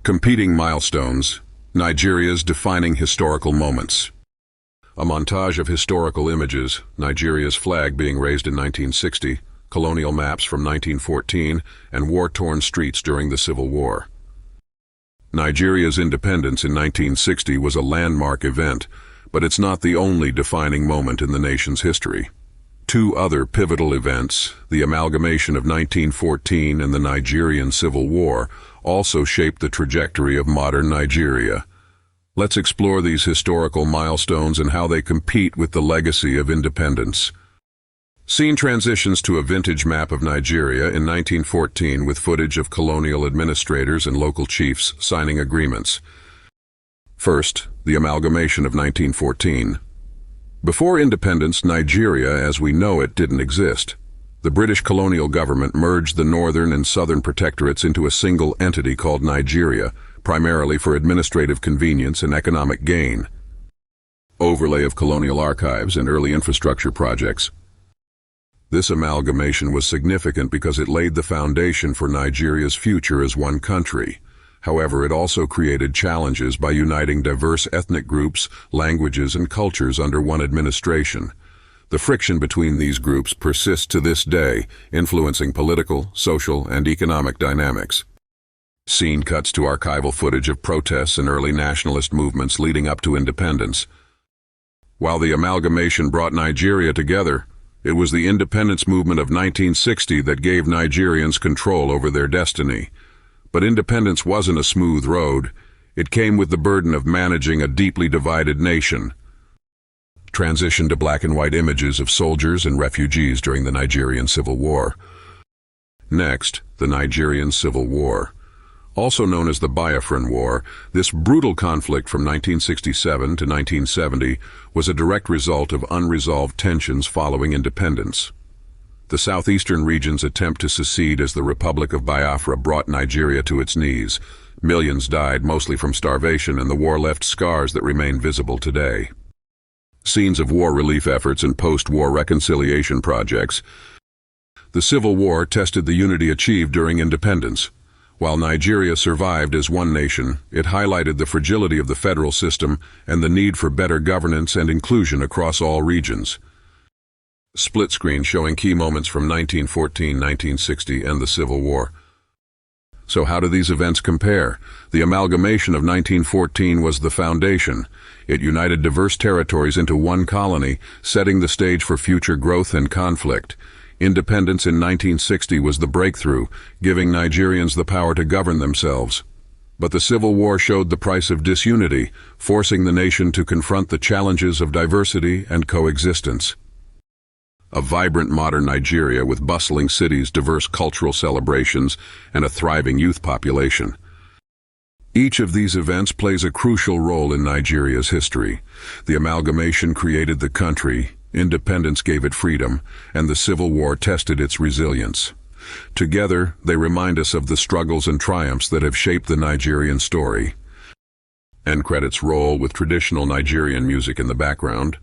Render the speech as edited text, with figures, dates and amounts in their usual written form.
Competing milestones, Nigeria's defining historical moments. A montage of historical images, Nigeria's flag being raised in 1960, colonial maps from 1914, and war-torn streets during the Civil War. Nigeria's independence in 1960 was a landmark event, but it's not the only defining moment in the nation's history. Two other pivotal events, the Amalgamation of 1914 and the Nigerian Civil War, also shaped the trajectory of modern Nigeria. Let's explore these historical milestones and how they compete with the legacy of independence. Scene transitions to a vintage map of Nigeria in 1914 with footage of colonial administrators and local chiefs signing agreements. First, the Amalgamation of 1914. Before independence, Nigeria as we know it didn't exist. The British colonial government merged the northern and southern protectorates into a single entity called Nigeria, primarily for administrative convenience and economic gain. Overlay of colonial archives and early infrastructure projects. This amalgamation was significant because it laid the foundation for Nigeria's future as one country. However, it also created challenges by uniting diverse ethnic groups, languages, and cultures under one administration. The friction between these groups persists to this day, influencing political, social, and economic dynamics. Scene cuts to archival footage of protests and early nationalist movements leading up to independence. While the amalgamation brought Nigeria together, it was the independence movement of 1960 that gave Nigerians control over their destiny. But independence wasn't a smooth road. It came with the burden of managing a deeply divided nation. Transition to black and white images of soldiers and refugees during the Nigerian Civil War. Next, the Nigerian Civil War. Also known as the Biafran War, this brutal conflict from 1967 to 1970 was a direct result of unresolved tensions following independence. The southeastern region's attempt to secede as the Republic of Biafra brought Nigeria to its knees. Millions died, mostly from starvation, and the war left scars that remain visible today. Scenes of war relief efforts and post-war reconciliation projects. The Civil War tested the unity achieved during independence. While Nigeria survived as one nation, it highlighted the fragility of the federal system and the need for better governance and inclusion across all regions. Split screen showing key moments from 1914, 1960, and the Civil War. So how do these events compare? The amalgamation of 1914 was the foundation. It united diverse territories into one colony, setting the stage for future growth and conflict. Independence in 1960 was the breakthrough, giving Nigerians the power to govern themselves. But the Civil War showed the price of disunity, forcing the nation to confront the challenges of diversity and coexistence. A vibrant modern Nigeria with bustling cities, diverse cultural celebrations, and a thriving youth population. Each of these events plays a crucial role in Nigeria's history. The amalgamation created the country, independence gave it freedom, and the Civil War tested its resilience. Together, they remind us of the struggles and triumphs that have shaped the Nigerian story. End credits roll with traditional Nigerian music in the background.